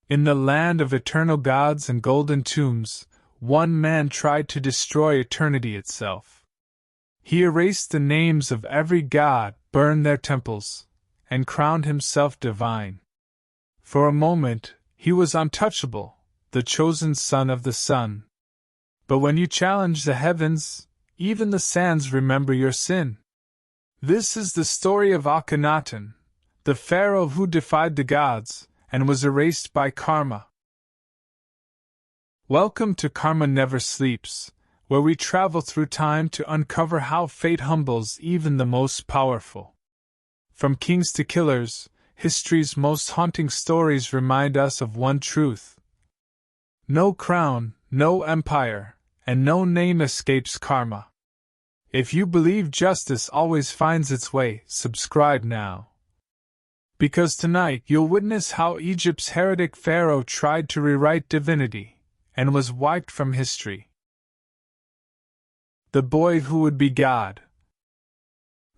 In the land of eternal gods and golden tombs, one man tried to destroy eternity itself. He erased the names of every god, burned their temples, and crowned himself divine. For a moment, he was untouchable, the chosen son of the sun. But when you challenge the heavens, even the sands remember your sin. This is the story of Akhenaten, the pharaoh who defied the gods and was erased by karma. Welcome to Karma Never Sleeps, where we travel through time to uncover how fate humbles even the most powerful. From kings to killers, history's most haunting stories remind us of one truth. No crown, no empire, and no name escapes karma. If you believe justice always finds its way, subscribe now. Because tonight you'll witness how Egypt's heretic Pharaoh tried to rewrite divinity, and was wiped from history. The boy who would be God.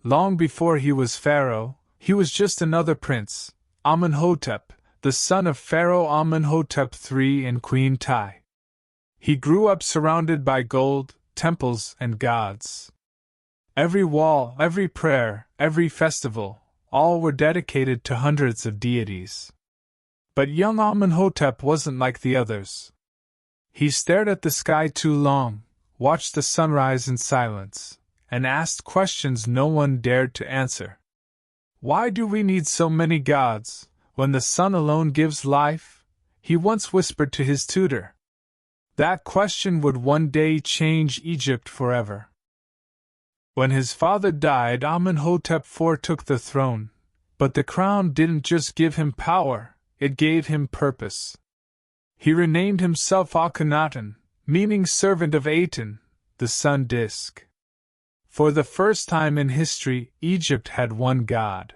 Long before he was Pharaoh, he was just another prince, Amenhotep, the son of Pharaoh Amenhotep III and Queen Tai. He grew up surrounded by gold, temples, and gods. Every wall, every prayer, every festival, all were dedicated to hundreds of deities. But young Amenhotep wasn't like the others. He stared at the sky too long, watched the sunrise in silence, and asked questions no one dared to answer. Why do we need so many gods, when the sun alone gives life? He once whispered to his tutor. That question would one day change Egypt forever. When his father died, Amenhotep IV took the throne, but the crown didn't just give him power, it gave him purpose. He renamed himself Akhenaten, meaning servant of Aten, the sun disk. For the first time in history, Egypt had one god.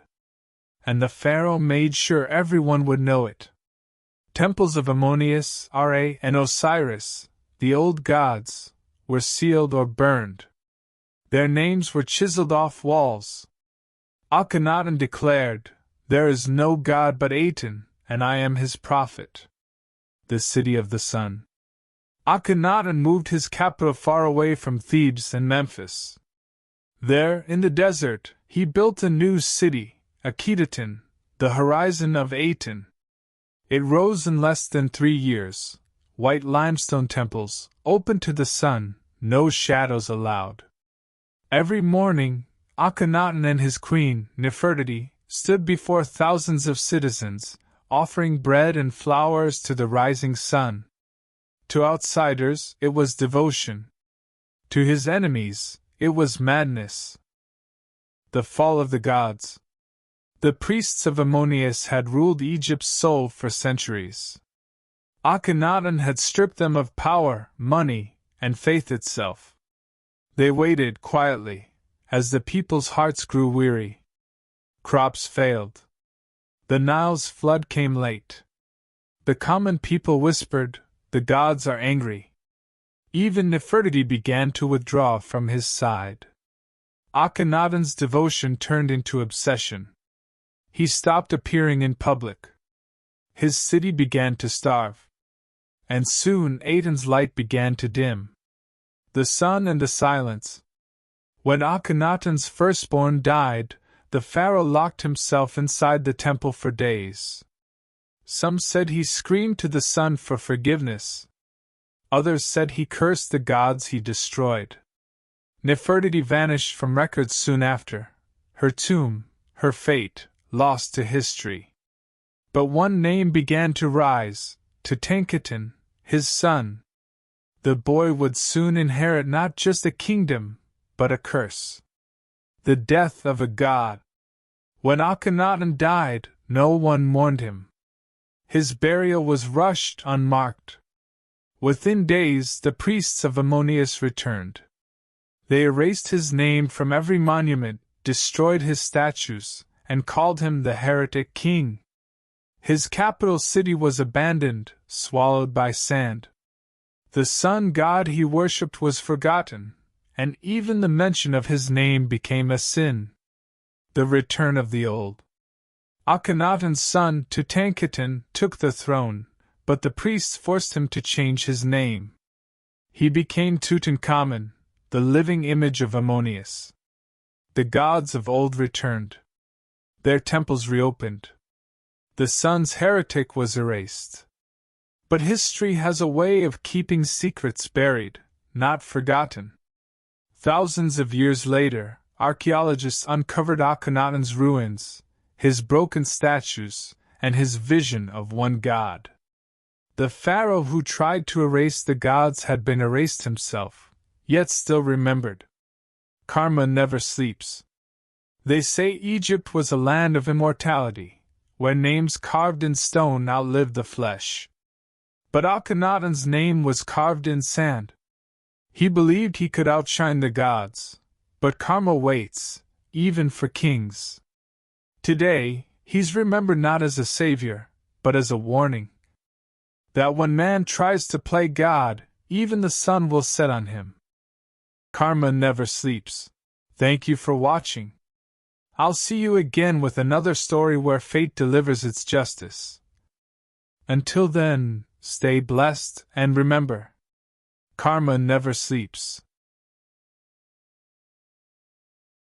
And the pharaoh made sure everyone would know it. Temples of Ammonius, Ra, and Osiris, the old gods, were sealed or burned. Their names were chiseled off walls. Akhenaten declared, "There is no god but Aten, and I am his prophet." The city of the sun. Akhenaten moved his capital far away from Thebes and Memphis. There, in the desert, he built a new city, Akhenaten, the horizon of Aten. It rose in less than 3 years, white limestone temples, open to the sun, no shadows allowed. Every morning, Akhenaten and his queen, Nefertiti, stood before thousands of citizens, offering bread and flowers to the rising sun. To outsiders, it was devotion. To his enemies, it was madness. The fall of the gods. The priests of Ammonius had ruled Egypt's soul for centuries. Akhenaten had stripped them of power, money, and faith itself. They waited quietly, as the people's hearts grew weary. Crops failed. The Nile's flood came late. The common people whispered, "The gods are angry." Even Nefertiti began to withdraw from his side. Akhenaten's devotion turned into obsession. He stopped appearing in public. His city began to starve. And soon Aten's light began to dim. The sun and the silence. When Akhenaten's firstborn died, the pharaoh locked himself inside the temple for days. Some said he screamed to the sun for forgiveness. Others said he cursed the gods he destroyed. Nefertiti vanished from records soon after, her tomb, her fate, lost to history. But one name began to rise, Tutankhaten, his son. The boy would soon inherit not just a kingdom, but a curse. The death of a god. When Akhenaten died, no one mourned him. His burial was rushed unmarked. Within days, the priests of Ammonius returned. They erased his name from every monument, destroyed his statues, and called him the heretic king. His capital city was abandoned, swallowed by sand. The sun god he worshipped was forgotten, and even the mention of his name became a sin. The return of the old. Akhenaten's son Tutankhaten took the throne, but the priests forced him to change his name. He became Tutankhamun, the living image of Ammonius. The gods of old returned. Their temples reopened. The sun's heretic was erased. But history has a way of keeping secrets buried, not forgotten. Thousands of years later, archaeologists uncovered Akhenaten's ruins, his broken statues, and his vision of one god. The pharaoh who tried to erase the gods had been erased himself, yet still remembered. Karma never sleeps. They say Egypt was a land of immortality, where names carved in stone outlived the flesh. But Akhenaten's name was carved in sand. He believed he could outshine the gods, but karma waits, even for kings. Today, he's remembered not as a savior, but as a warning. That when man tries to play God, even the sun will set on him. Karma never sleeps. Thank you for watching. I'll see you again with another story where fate delivers its justice. Until then, stay blessed and remember, karma never sleeps.